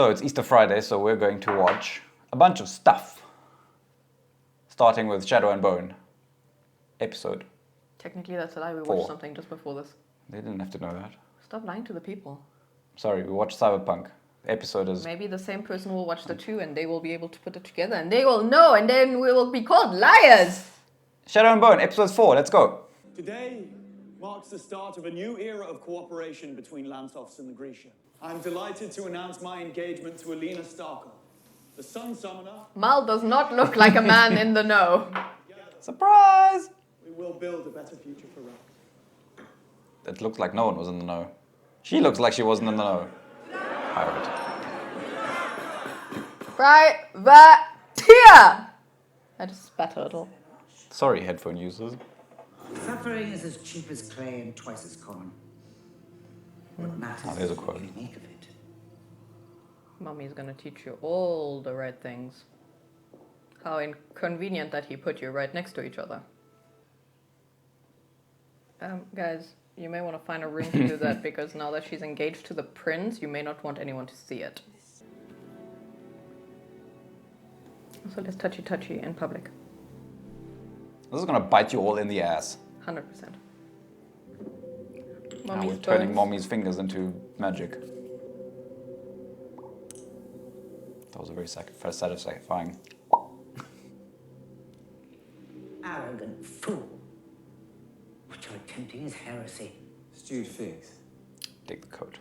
So it's Easter Friday, so we're going to watch a bunch of stuff. Starting with Shadow and Bone episode. Technically that's a lie, we 4. watched something just before this. They didn't have to know that. Stop lying to the people. Sorry, we watched Cyberpunk. The episode is... Maybe the same person will watch the 2 and they will be able to put it together and they will know and then we will be called liars! Shadow and Bone, episode 4, let's go. Today marks the start of a new era of cooperation between Lantos and the Grisha. I'm delighted to announce my engagement to Alina Starkov, the Sun Summoner. Mal does not look like a man in the know. Surprise! We will build a better future for Rak. It looks like no one was in the know. She looks like she wasn't in the know. Pirate. Privateer! I just spat a little. Sorry, headphone users. Suffering is as cheap as clay and twice as common. What matters there's a is what quote. you make of it. Mummy's gonna teach you all the right things. How inconvenient that he put you right next to each other. Guys, you may want to find a room to do that because now that she's engaged to the prince, you may not want anyone to see it. Also, less touchy in public. This is gonna bite you all in the ass. 100%. Now we're turning Mommy's fingers into magic. That was a very satisfying. Arrogant fool. What you're attempting is heresy. Stewed figs. Take the coat.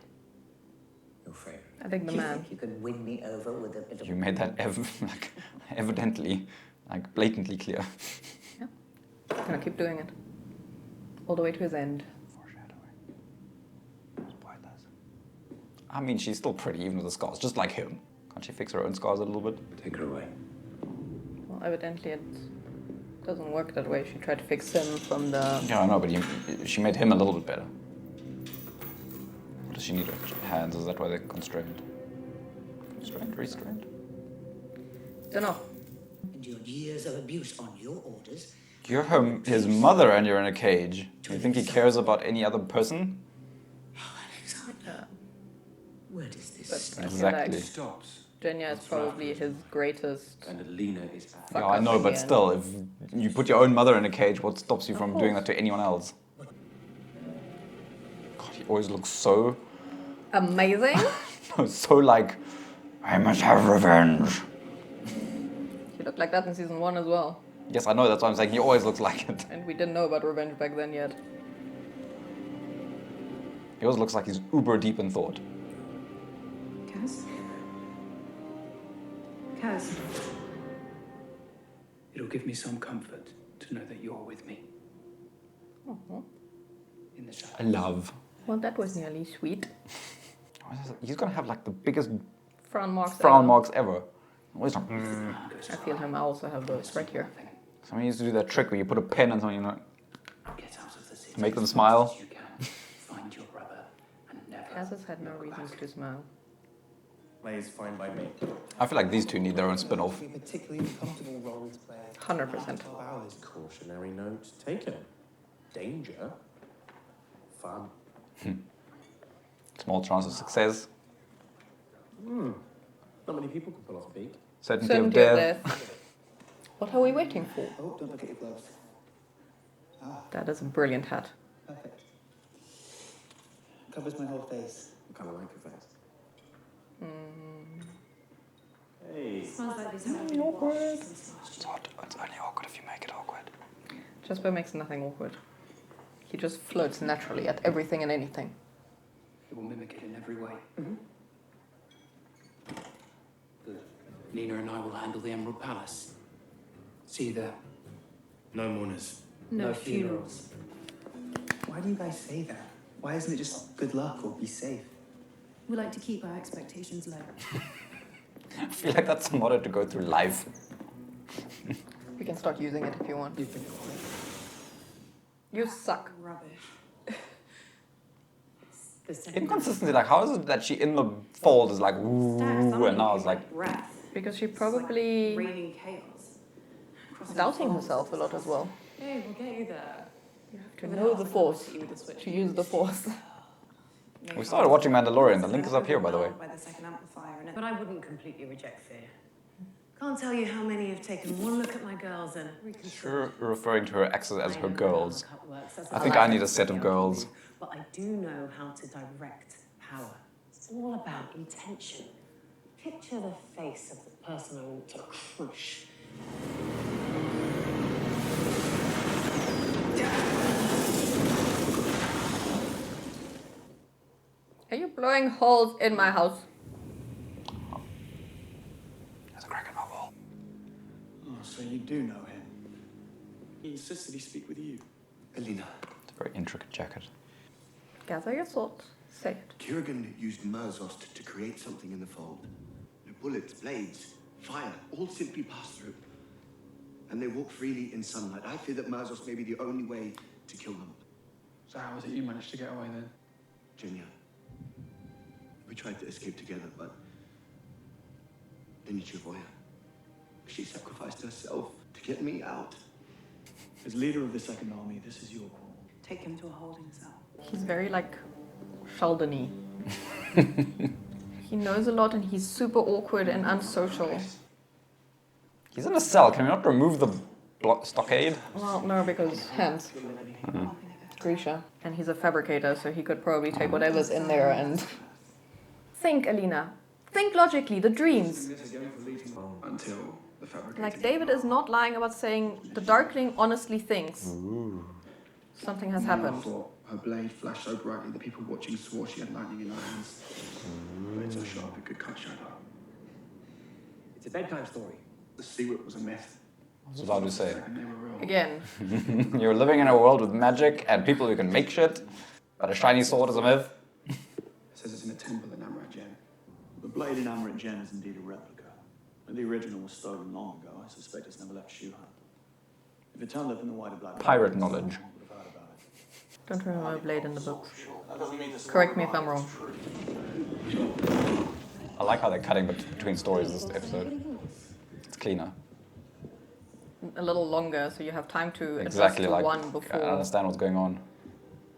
Your favourite. I think the You man. think you could win me over with a bit of... You made that evidently, blatantly clear. Yeah. Gonna keep doing it. All the way to his end. Foreshadowing. Spoilers. I mean, she's still pretty, even with the scars, just like him. Can't she fix her own scars a little bit? Take her away. Well, evidently it doesn't work that way. She tried to fix him from the... Yeah, I know, but she made him a little bit better. What does she need her hands? Is that why they're constrained? Constrained? Restrained? Dunno. Endured years of abuse on your orders. You're his mother and you're in a cage. Do you think he cares about any other person? Oh, Alexander. Where does this But start? Exactly. Stops. Genya is probably his greatest... And Alina is back. Yeah, I know, but still, if you put your own mother in a cage, what stops you from doing that to anyone else? God, he always looks so... Amazing? so like, I must have revenge. He looked like that in season 1 as well. Yes, I know, that's why I'm saying he always looks like it. And we didn't know about revenge back then yet. He always looks like he's uber deep in thought. Kaz? Kaz? It'll give me some comfort to know that you're with me. In the shadows. I love. Well, that was nearly sweet. He's gonna have like the biggest Frown marks. frown ever. marks ever. Always like, I feel him. I also have those right here. Someone used to do that trick where you put a pen on someone, you know, Get out of the city. make them as smile. fast as you can. Find your brother and never. Kaz has had no reasons to smile. Plays fine by me. I feel like these two need their own spin-off. Be a particularly uncomfortable role to play. 100%. 12 hours. Cautionary note taken. Danger. Fun. Small chance of success. Not many people can pull off a beak. Certainty of Certainty of death. death. What are we waiting for? Oh, don't forget your gloves. That is a brilliant hat. Perfect. Covers my whole face. I kind of like your face. Hey. Smells like this haven't been washed since last It's year. odd. It's only awkward if you make it awkward. Jasper makes nothing awkward. He just floats naturally at everything and anything. It will mimic it in every way. Good. Nina and I will handle the Emerald Palace. See you there. No mourners. No funerals. Why do you guys say that? Why isn't it just good luck or be safe? We like to keep our expectations low. I feel like that's a motto to go through life. You can start using it if you want. You suck. Rubbish. Inconsistency, like how is it that she in the fold is like ooh, and now it's like breath. Because she probably Raining chaos. doubting herself a lot as well. Hey, we'll get you there. You have to know the force to use the force. We started watching Mandalorian. The link is up here, by the way. By the second amplifier, but I wouldn't completely reject fear. Can't tell you how many have taken one look at my girls and Sure, referring to her exes as her girls. I I think I need a set of girls. But I do know how to direct power. It's all about intention. Picture the face of the person I want to crush. Are you blowing holes in my house? There's a crack in my wall. Oh, so you do know him. He insisted he speak with you. Alina. It's a very intricate jacket. Gather your thoughts. Say it. Kurgan used Murzost to create something in the fold. The bullets, blades, fire, all simply pass through. And they walk freely in sunlight. I fear that Murzost may be the only way to kill them. So how was it you managed to get away then? Genya, we tried to escape together, but then Nichevoya, she sacrificed herself to get me out. As leader of the Second Army, this is your call. Take him to a holding cell. He's very like Sheldon-y. He knows a lot and he's super awkward and unsocial. He's in a cell. Can we not remove the stockade? Well, no, because hands. Grisha. And he's a fabricator, so he could probably take whatever's in there and... Think, Alina. Think logically, the dreams. Until the fabricator. Like, David is not lying about saying the Darkling honestly thinks. Something has happened. Her blade flashed so brightly that people watching swore she had lightning in her hands. Blade so sharp it could cut shadow. It's a bedtime story. The secret was a myth. That's what I would say. And they were real. Again. You're living in a world with magic and people who can make shit, but a shiny sword is a myth. It says it's in a temple in Amrat Jen. The blade in Amrit Jen is indeed a replica. When the original was stolen long ago, I suspect it's never left Shuhan. If it turned up in the wider black... Pirate knowledge. I would have heard about it. Don't remember a blade in the books. Correct me if I'm wrong. I like how they're cutting between stories this episode. It's cleaner. A little longer, so you have time to Exactly, adjust to like, one I before. understand what's going on.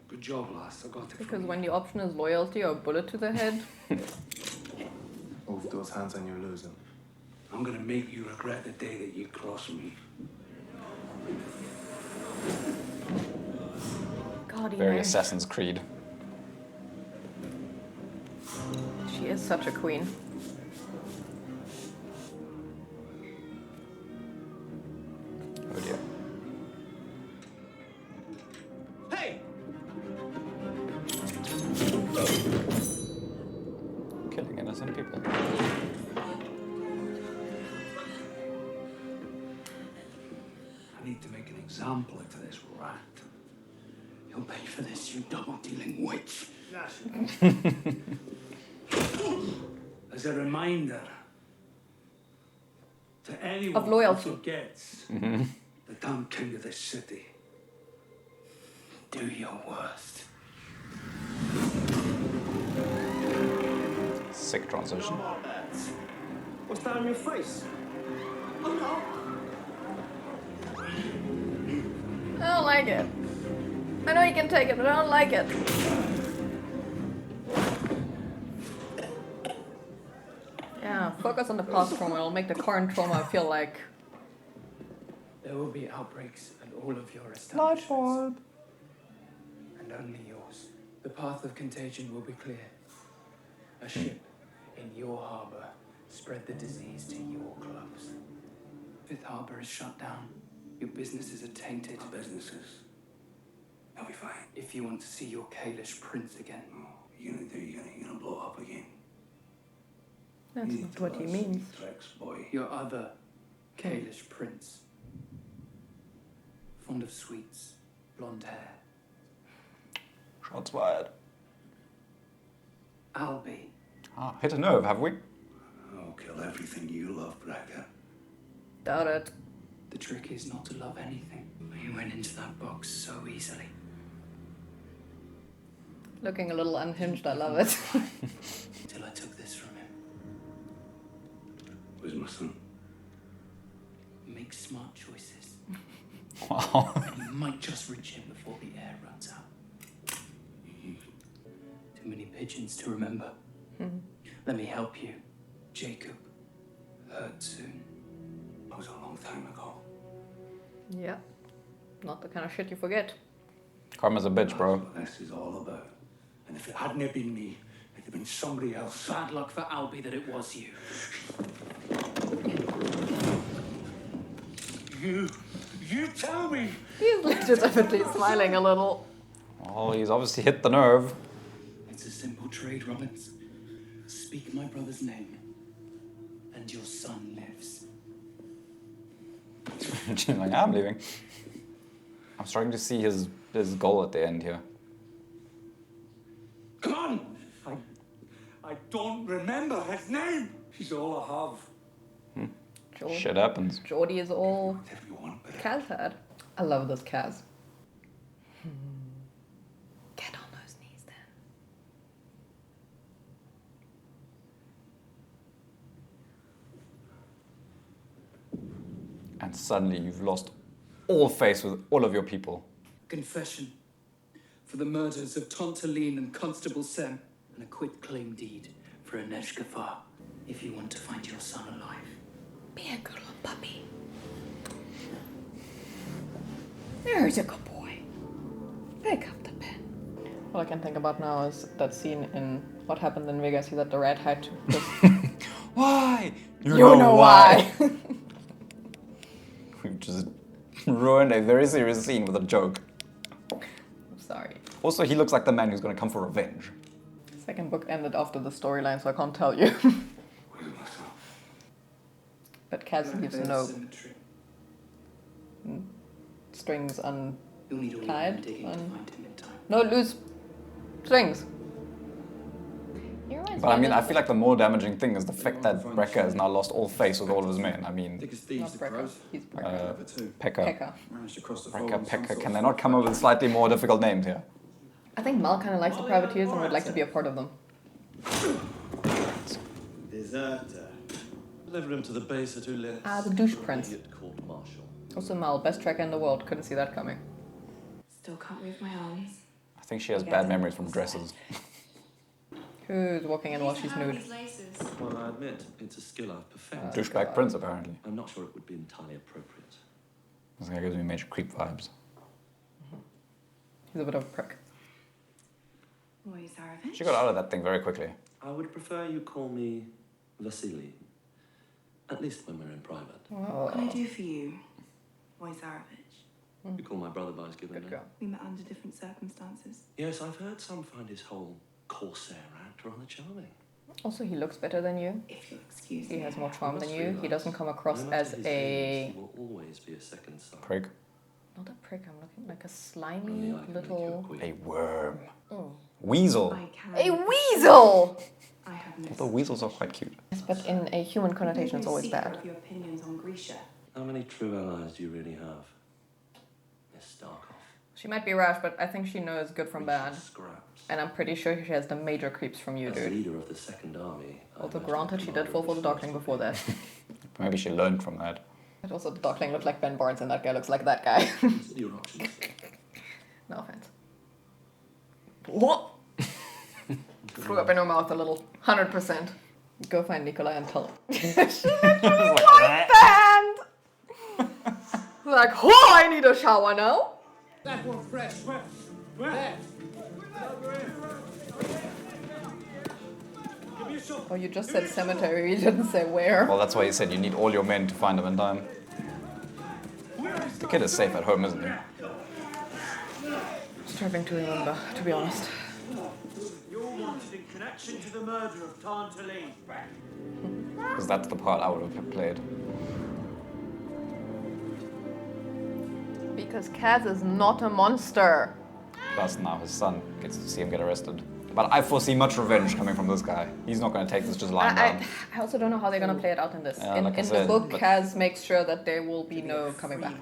Good job, lass. I got it. Because when the option is loyalty or bullet to the head, Move those hands and you're losing. I'm gonna make you regret the day that you cross me. God, Very Eno. Assassin's Creed. She is such a queen. Oh dear. Hey! Killing innocent people. I need to make an example out of this rat. You'll pay for this, you double-dealing witch. As a reminder to anyone Of loyalty. who forgets the damn king of this city, do your worst. Sick transition. What's that on your face? I don't like it. I know you can take it, but I don't like it. Yeah, focus on the past trauma. It'll make the current trauma feel like... There will be outbreaks at all of your establishments. And only yours. The path of contagion will be clear. A ship in your harbour spread the disease to your clubs. Fifth Harbour is shut down. Your businesses are tainted. Our businesses. They'll be fine. If you want to see your Kalish prince again, You're gonna blow up again. That's You need not to what he learn means. some tricks, boy. your other Kalish prince. Fond of sweets, blonde hair. Shots fired. Albie. Ah, hit a nerve, have we? I'll kill everything you love, Braga. Doubt it. The trick is not to love anything. You went into that box so easily. Looking a little unhinged, I love it. Till I took this from him. Where's my son? Make smart choices. Wow. You might just reach him before the air runs out. Too many pigeons to remember. Let me help you. Jacob. Hurt soon. That was a long time ago. Yeah. Not the kind of shit you forget. Karma's a bitch, bro. That's what this is all about. And if it hadn't have been me, it'd have been somebody else. Bad luck for Albie that it was you. You tell me! He's legitimately smiling a little. Oh, he's obviously hit the nerve. It's a simple trade, Robbins. Speak my brother's name, and your son lives. She's like, I'm leaving. I'm starting to see his goal at the end here. Come on! I don't remember his name! He's all I have. Geordie. Shit happens. Geordie is all Whatever you want, but Kaz had. I love this Kaz. Get on those knees then. And suddenly you've lost all faith with all of your people. confession for the murders of Tontaline and Constable Sem, and a quit claim deed for Anesh Gafar, if you want to find your son alive. Be a good little puppy. There's a good boy. Pick up the pen. All I can think about now is that scene in What Happened in Vegas. He's at the Red Hat. Why? You know why. We've just ruined a very serious scene with a joke. I'm sorry. Also, he looks like the man who's gonna come for revenge. Second book ended after the storyline, so I can't tell you. But Kaz leaves a note. Strings You'll need all untied. your digging to find him in time. No loose strings. But I mean, I feel like the more damaging thing is the fact that Brekka has now lost all face with all of his men. I mean, Not Brekka. He's Brekka. Pekka. Managed to cross the Brekka, Pekka. Can they not come up with slightly more difficult names here? I think Mal kind of likes the privateers and would like to be a part of them. Deserter. Deliver him to the base at Ulen. Ah, the douche prince. Court-martial. Also Mal, best tracker in the world. Couldn't see that coming. Still can't move my arms. I think she has bad memories from dresses. Who's walking in while she's nude? These laces. Well, I admit, it's a skill I've perfected. Douchebag prince, apparently. I'm not sure it would be entirely appropriate. This guy gives me major creep vibes. He's a bit of a prick. Boy, Zarovich. She got out of that thing very quickly. I would prefer you call me Vasily. At least when we're in private. What can I do for you, Boy Zarovich? You call my brother by his given Good name. girl. We met under different circumstances. Yes, I've heard some find his whole Corsair act rather charming. Also, he looks better than you. If you'll excuse He me. has more charm than must you. He realise, doesn't come across no matter as his a... age, he will always be a second son. Prick. Not a prick, I'm looking like a Only slimy I can make you a little... queen. A worm. Oh. Weasel. I can. A weasel! I have no The weasels are quite cute. Yes, but in a human connotation, it's always bad. Of your opinions on Grisha. How many true allies do you really have? Miss Starkov. She might be rash, but I think she knows good from bad. Scraps. And I'm pretty sure she has the major creeps from you, As dude. leader of the Second Army. I Although imagine granted, the she did fall for the commander Darkling of before that. Maybe she learned from that. But also, the Darkling looked like Ben Barnes, and that guy looks like that guy. Consider your options. No offense. What? Threw up in her mouth a little. 100%. Go find Nikolai and tell him. She's literally white band! Like, oh, I need a shower now. That one fresh. Where? Oh, you just said cemetery, you didn't say where. Well, that's why he said you need all your men to find them in time. The kid is safe at home, isn't he? Struggling to remember, to be honest. You're wanted in connection to the murder of Tantaline. Because that's the part I would have played. Because Kaz is not a monster. Plus now his son gets to see him get arrested. But I foresee much revenge coming from this guy. He's not going to take this just lying down. I also don't know how they're going to play it out in this. Yeah, in like I in the said, book, but- Kaz makes sure that there will be no coming back.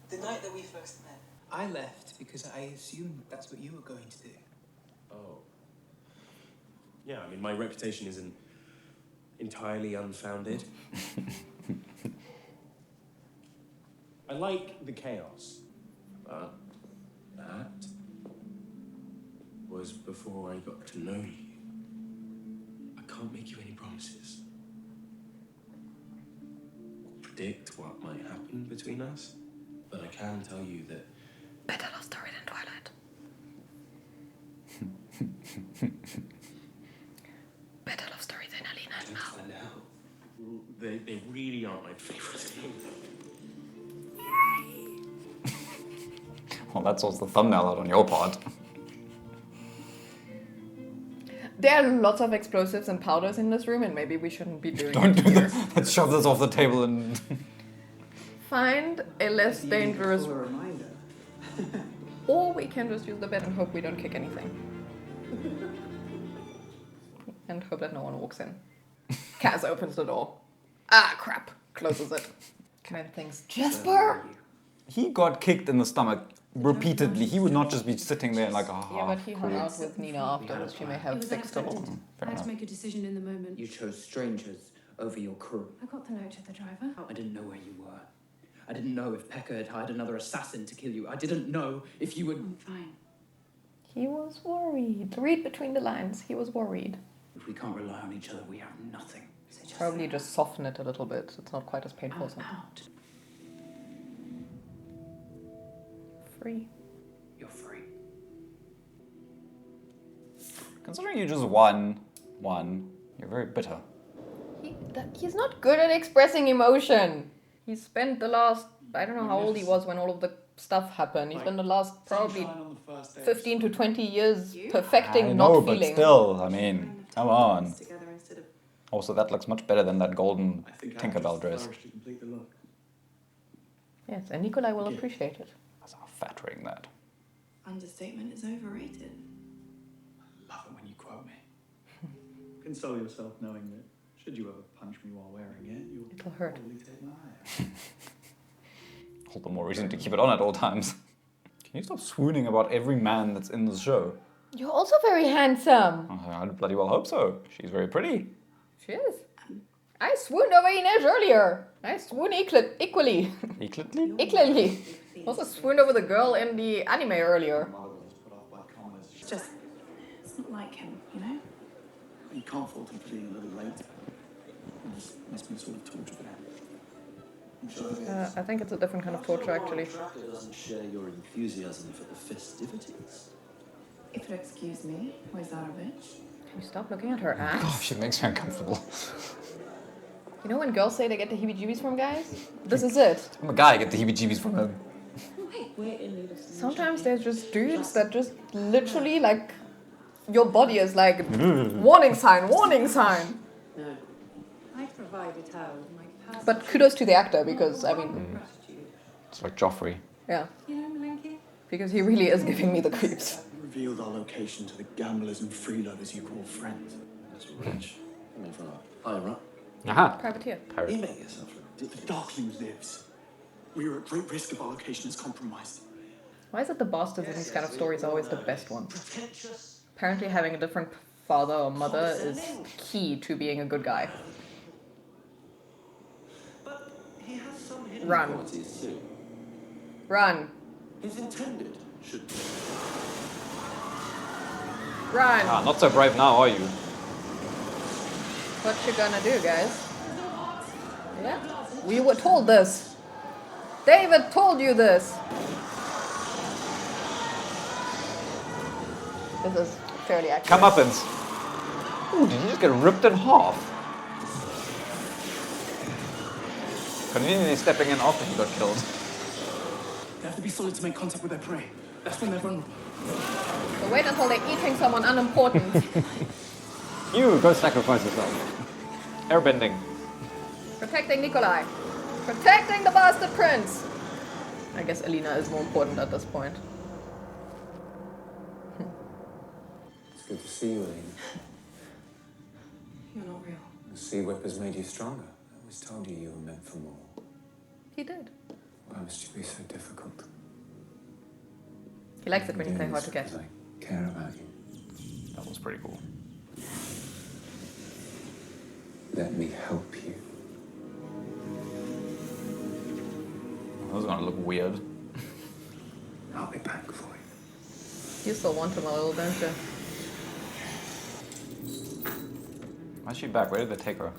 The night that we first met. I left because I assumed that's what you were going to do. Oh. Yeah, I mean, my reputation isn't entirely unfounded. I like the chaos, but that was before I got to know you. I can't make you any promises. Or predict what might happen between us. But I can tell you that... Better love story than Twilight. Better love story than Alina and Mal. Find out. They really aren't my favourite thing. Well, that's also the thumbnail out on your part. There are lots of explosives and powders in this room, and maybe we shouldn't be doing Don't it do here. this. Let's shove this off the table and... Find a less dangerous... A reminder. Or we can just use the bed and hope we don't kick anything. And hope that no one walks in. Kaz opens the door. Ah, crap. Closes it. And thinks, Jasper! He got kicked in the stomach repeatedly. He would not just be sitting there like, ah, Yeah, but he hung out with Nina afterwards. She may have fixed it all. I had to make a decision in the moment. You chose strangers over your crew. I got the note to the driver. I didn't know where you were. I didn't know if Pekka had hired another assassin to kill you. I didn't know if you would... I'm fine. He was worried. Read between the lines. He was worried. If we can't rely on each other, we have nothing. So just Probably just soften it a little bit. It's not quite as painful. I'm So. out. Free. You're free. considering you just won, you're very bitter. He's not good at expressing emotion. He spent the last, I don't know how old he was when all of the stuff happened. He spent the last probably 15 to 20 years perfecting I not know, feeling. but still, I mean, come on. Also, that looks much better than that golden Tinkerbell dress. To complete the look. Yes, and Nikolai will appreciate it. That's how flattering that. Understatement is overrated. I love it when you quote me. Console yourself knowing that should you ever punch me while wearing it, you'll It'll hurt. probably take my eye out. All the more reason to keep it on at all times. Can you stop swooning about every man that's in the show? You're also very handsome. I bloody well hope so. She's very pretty. She is. I swooned over Inez earlier. I swoon equally. Equally? Equally. Also swooned over the girl in the anime earlier. It's just, it's not like him, you know? You can't fault him for being a little late. This must be sort of torture for him. I'm sure I think it's a different kind of torture, actually. Tracker doesn't share your enthusiasm for the festivities. If you'll excuse me, Wojzarowicz. Can you stop looking at her ass? Gosh, it makes me uncomfortable. You know when girls say they get the heebie-jeebies from guys? This is it. I'm a guy, I get the heebie-jeebies from him. Sometimes there's just dudes that just literally like your body is like warning sign, warning sign. No. I provided her with my capacity. But kudos to the actor because I mean, It's like Joffrey. yeah, You know, Malenki? because he really is giving me the creeps. we revealed our location to the gamblers and freeloaders you call friends. That's rich. Coming from a pirate. Aha. Privateer. You Pirate. make yourself look The Darkling lives. We are at great risk if our location is compromised. Why is it the bastards in these kind of stories are always the best ones? Apparently having a different father or mother is key to being a good guy. But he has some hidden Run. qualities too. Run. He's intended should be. Run. Ah, not so brave now, are you? What you gonna do, guys? Yeah? We were told this. David told you this. This is fairly accurate. Comeuppance. Ooh, did you just get ripped in half? Conveniently stepping in after he got killed. They have to be solid to make contact with their prey. That's when they're vulnerable. So wait until they're eating someone unimportant. You go sacrifice yourself. Airbending. Protecting Nikolai. Protecting the bastard prince. I guess Alina is more important at this point. It's good to see you, Elaine. You're not real. The sea whip has made you stronger. I always told you you were meant for more. He did. Why must you be so difficult? He likes it when you play hard to get. Because I care about you. That was pretty cool. Let me help you. That was gonna look weird. I'll be back for you. You still want him a little, don't you? Why is she back? Where did they take her?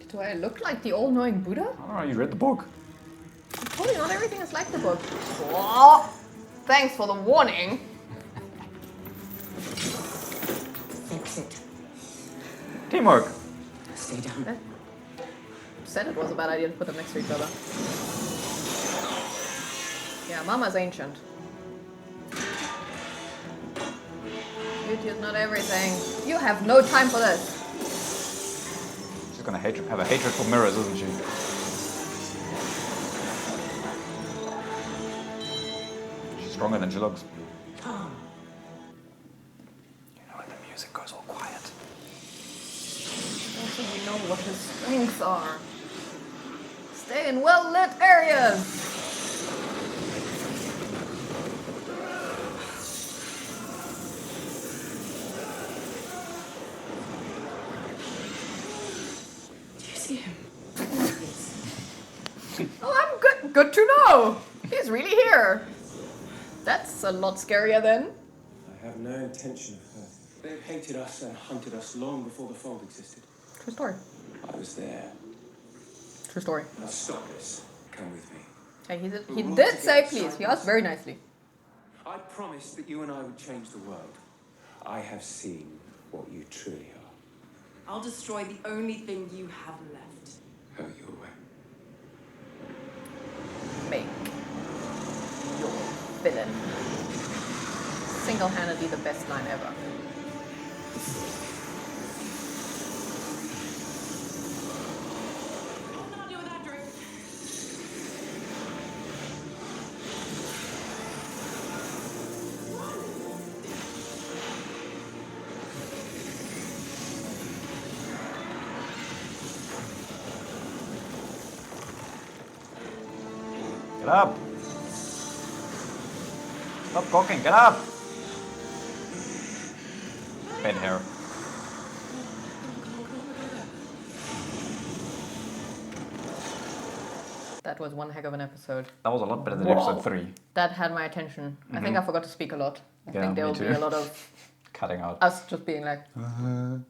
Do I look like the all-knowing Buddha? I don't know, you read the book. Probably not everything is like the book. Oh, thanks for the warning. Fix it. Teamwork. Stay down. Said it was a bad idea to put them next to each other. Yeah, Mama's ancient. Beauty is not everything. You have no time for this. She's gonna have a hatred for mirrors, isn't she? She's stronger than she looks. You know when the music goes all quiet. Also, you know what his strengths are. Stay in well-lit areas. Oh, I'm good. Good to know. He's really here. That's a lot scarier then. I have no intention of hurting. They've hated us and hunted us long before the fold existed. True story. I was there. True story. Now stop this. Come with me. Hey, he did say please. He asked very nicely. I promised that you and I would change the world. I have seen what you truly are. I'll destroy the only thing you have left. Have your way. Make your villain. Single-handedly the best line ever. Get up! Stop cooking, get up! Bed hair. That was one heck of an episode. That was a lot better than episode 3. That had my attention. I think I forgot to speak a lot. I think there me will be too. a lot of Cutting out. us just being like, No,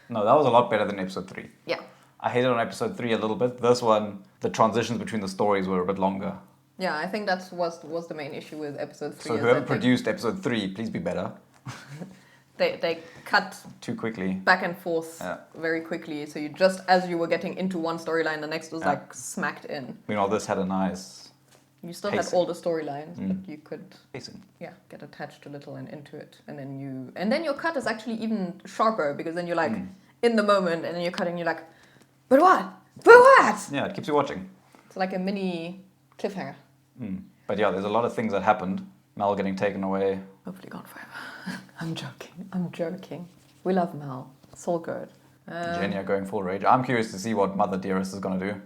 that was a lot better than episode 3. yeah. I hated on episode 3 a little bit. This one, the transitions between the stories were a bit longer. Yeah, I think that was the main issue with episode 3. So whoever produced episode 3, please be better. They cut Too quickly. back and forth very quickly. So you just, as you were getting into one storyline, the next was like smacked in. Meanwhile, this had a nice You still pacing. had all the storylines, but you could Pacing. get attached a little and into it. And then your cut is actually even sharper because then you're like in the moment and then you're cutting, you're like, but what? But what? Yeah, it keeps you watching. It's like a mini cliffhanger. But yeah, there's a lot of things that happened. Mel getting taken away. Hopefully gone forever. I'm joking. We love Mel. It's all good. Genya going full rage. I'm curious to see what Mother Dearest is going to do.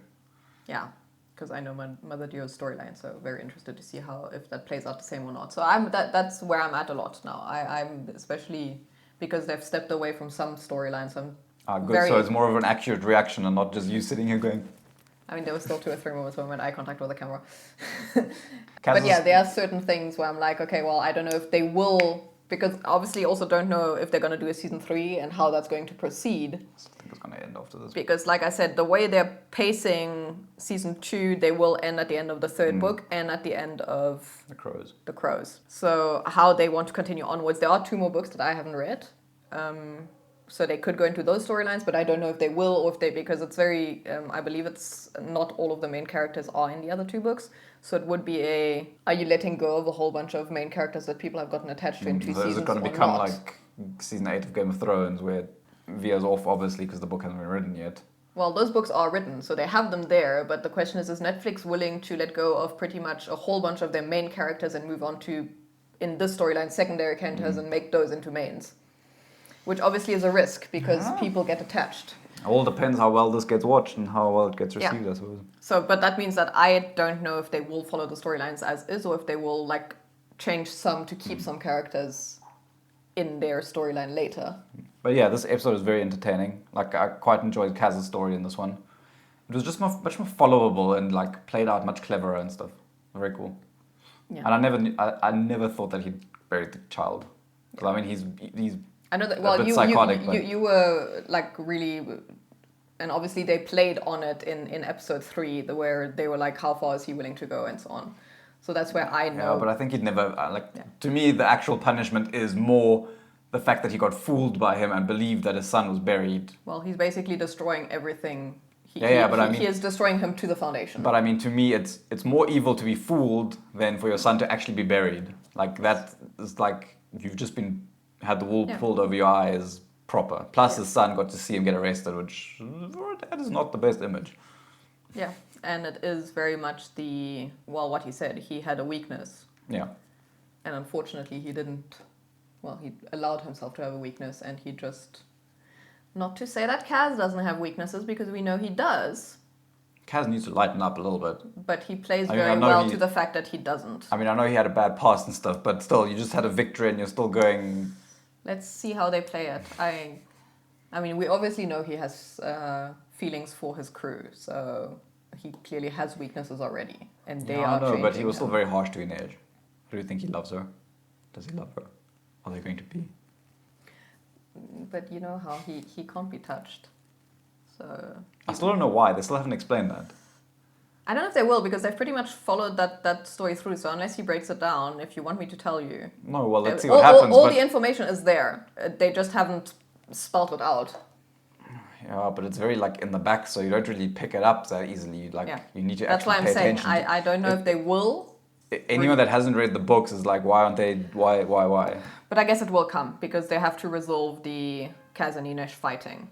Yeah, because I know Mother Dear's storyline, so very interested to see if that plays out the same or not. So that's where I'm at a lot now. I'm especially because they've stepped away from some storylines. Good. So it's more of an accurate reaction and not just you sitting here going... I mean, there were still 2 or 3 moments when I made eye contact with the camera. But yeah, there are certain things where I'm like, okay, well, I don't know if they will, because obviously also don't know if they're going to do a season 3 and how that's going to proceed. I think it's going to end after this. Because like I said, the way they're pacing season 2, they will end at the end of the 3rd book and at the end of The Crows. So how they want to continue onwards. There are 2 more books that I haven't read. So they could go into those storylines, but I don't know if they will or if they, because it's very, I believe it's not all of the main characters are in the other 2 books. So it would be are you letting go of a whole bunch of main characters that people have gotten attached to in 2 seasons? Is it going to become like season 8 of Game of Thrones where it veers off, obviously, because the book hasn't been written yet? Well, those books are written, so they have them there, but the question is Netflix willing to let go of pretty much a whole bunch of their main characters and move on to, in this storyline, secondary characters and make those into mains? Which obviously is a risk, because people get attached. It all depends how well this gets watched and how well it gets received, I suppose. So, but that means that I don't know if they will follow the storylines as is, or if they will, like, change some to keep some characters in their storyline later. But yeah, this episode is very entertaining. Like, I quite enjoyed Kaz's story in this one. It was just much more followable and, like, played out much cleverer and stuff. Very cool. Yeah. And I never thought that he'd buried the child. Because, I mean, he's I know that. a Well, bit you psychotic. But you were like really, and obviously they played on it in episode 3, where they were like, how far is he willing to go and so on. So that's where I know. yeah, but I think he'd never To me, the actual punishment is more the fact that he got fooled by him and believed that his son was buried. Well, he's basically destroying everything. But I mean, he is destroying him to the foundation. But I mean, to me, it's more evil to be fooled than for your son to actually be buried. Like that is like you've just had the wool pulled over your eyes proper. Plus, his son got to see him get arrested, which for a dad is not the best image. Yeah, and it is very much what he said. He had a weakness. Yeah. And unfortunately, he didn't. Well, he allowed himself to have a weakness, and he just. Not to say that Kaz doesn't have weaknesses, because we know he does. Kaz needs to lighten up a little bit. But he plays very well to the fact that he doesn't. I mean, I know he had a bad past and stuff, but still, you just had a victory and you're still going... Let's see how they play it. I mean, we obviously know he has feelings for his crew, so he clearly has weaknesses already. And they are changing but he was still him. very harsh to Inej. Do you think he loves her? Does he love her? Are they going to be? But you know how he can't be touched. So I still don't know why. They still haven't explained that. I don't know if they will, because they've pretty much followed that story through. So unless he breaks it down, if you want me to tell you... No, well, let's see what happens. All the information is there. They just haven't spelled it out. Yeah, but it's very in the back, so you don't really pick it up that easily. You need to actually pay attention. That's why I'm saying I don't know if they will. Anyone that hasn't read the books is like, why aren't they... Why? But I guess it will come, because they have to resolve the Kaz and Inej fighting.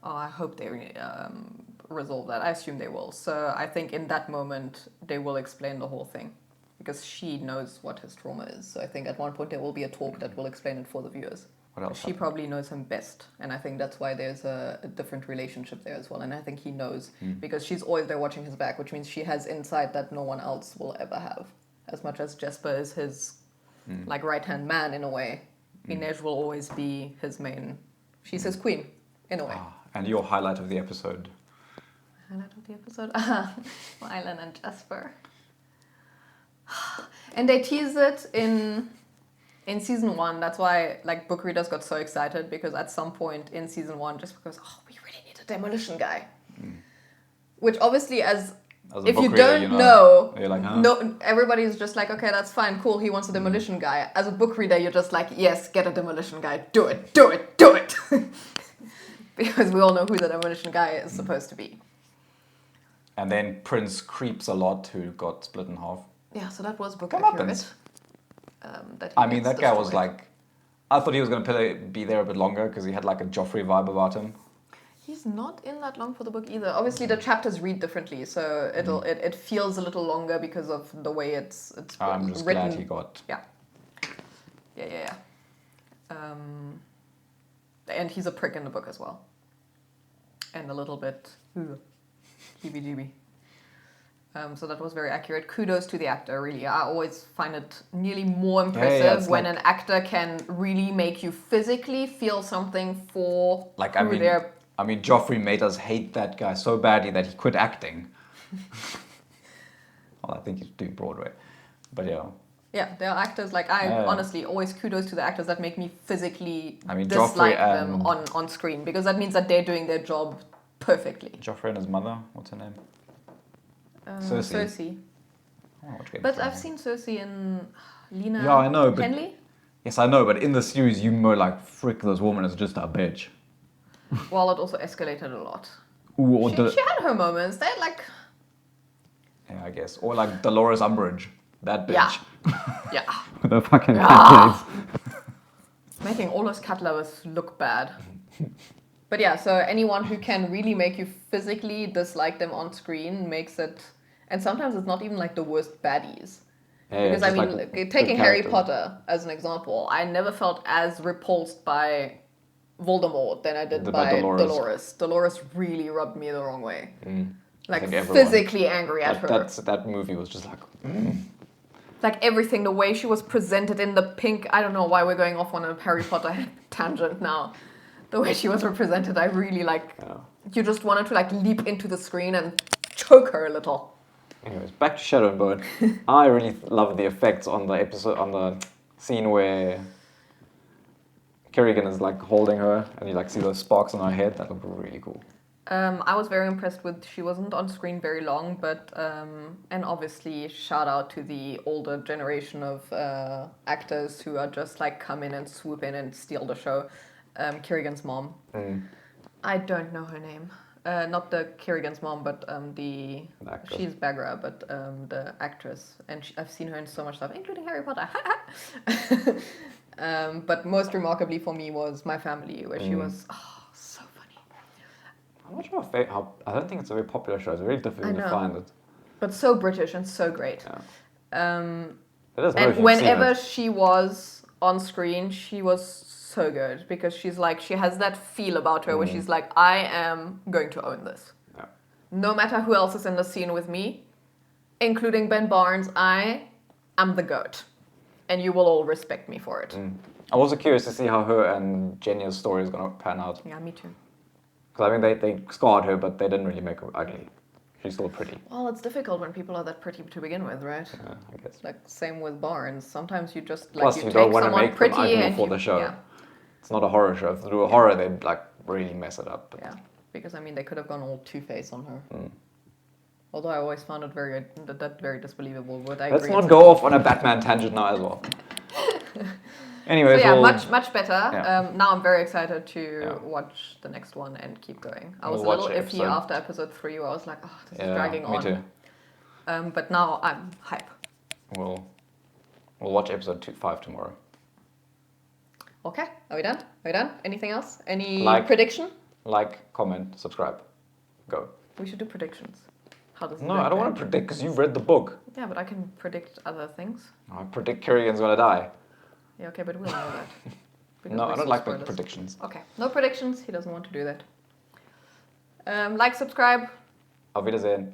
Oh, I hope they resolve that. I assume they will. So I think in that moment, they will explain the whole thing. Because she knows what his trauma is. So I think at one point there will be a talk that will explain it for the viewers. What else? She probably knows him best. And I think that's why there's a different relationship there as well. And I think he knows. Because she's always there watching his back, which means she has insight that no one else will ever have. As much as Jesper is his right-hand man in a way, Inej will always be his main... She's his queen, in a way. And your highlight of the episode? Highlight of the episode? Wylan and Jesper. And they tease it in season 1. That's why book readers got so excited, because at some point in season 1, just because, we really need a demolition guy. Which obviously if you don't know, you're like, huh? no, everybody's just like, okay, that's fine, cool, he wants a demolition guy. As a book reader, you're just like, yes, get a demolition guy, do it. Because we all know who the demolition guy is supposed to be. And then Prince Creeps a lot, who got split in half. Yeah, so that was book accurate. That guy was I thought he was going to be there a bit longer, because he had a Joffrey vibe about him. He's not in that long for the book either. Obviously, the chapters read differently, so it feels a little longer because of the way it's I'm just written. glad he got... Yeah. And he's a prick in the book as well. And a little bit heebie-jeebie. So that was very accurate. Kudos to the actor, really. I always find it nearly more impressive when an actor can really make you physically feel something for who they're... I mean, Joffrey made us hate that guy so badly that he quit acting. Well, I think he's doing Broadway. But yeah. Yeah, there are actors, honestly, always kudos to the actors that make me physically dislike Joffrey them on screen. Because that means that they're doing their job perfectly. Joffrey and his mother, what's her name? Cersei. But I've seen Cersei in Lena Henley. Yes, I know, but in the series, you know, frick, this woman is just a bitch. Well, it also escalated a lot. Ooh, she had her moments. They had yeah, I guess. Or Dolores Umbridge. That bitch. Yeah. With the fucking kids. Making all those cat lovers look bad. But yeah, so anyone who can really make you physically dislike them on screen makes it... And sometimes it's not even the worst baddies. Yeah, because taking Harry Potter as an example, I never felt as repulsed by Voldemort than I did by Dolores. Dolores really rubbed me the wrong way. Physically angry at her. That movie was just everything, the way she was presented in the pink... I don't know why we're going off on a Harry Potter tangent now. The way she was represented, I really You just wanted to leap into the screen and choke her a little. Anyways, back to Shadow and Bone. I really love the effects on the scene where Kerrigan is like holding her, and you like see those sparks on her head. That looked really cool. I was very impressed with. She wasn't on screen very long, but and obviously shout out to the older generation of actors who are just like come in and swoop in and steal the show. Kerrigan's mom. I don't know her name. Not the Kerrigan's mom, but she's Bagra, but the actress, and I've seen her in so much stuff, including Harry Potter. But most remarkably for me was My Family, where she was so funny. I'm not sure how. I don't think it's a very popular show. It's very difficult to find it. But so British and so great. Yeah. And whenever she was on screen, she was so good because she's like she has that feel about her where she's like, I am going to own this. Yeah. No matter who else is in the scene with me, including Ben Barnes, I am the goat, and you will all respect me for it. I'm also curious to see how her and Jenya's story is gonna pan out. Yeah, me too. Because I mean they scarred her, but they didn't really make her ugly. She's still pretty. Well, it's difficult when people are that pretty to begin with, right? Yeah, I guess. Like same with Barnes. Sometimes you just like Plus, you you take don't want to someone make them pretty ugly and for the show. Yeah. It's not a horror show. If they do a horror, they'd like really mess it up. But. Yeah, because I mean they could have gone all Two-Face on her. Although I always found it very disbelievable. But I Let's agree not go off on a Batman tangent now as well. Anyways, so yeah, much better. Yeah. Now I'm very excited to watch the next one and keep going. I was a little iffy after episode 3 where I was like, oh, this is dragging on. Me too. But now I'm hype. We'll watch episode 5 tomorrow. Okay, are we done? Anything else? Any prediction? Like, comment, subscribe. Go. We should do predictions. How does it No, I don't want to predict because you've read the book. Yeah, but I can predict other things. I predict Kerrigan's gonna die. Yeah, okay, but we'll know that. No, I don't like the predictions. Okay, no predictions. He doesn't want to do that. Like, subscribe. Auf Wiedersehen.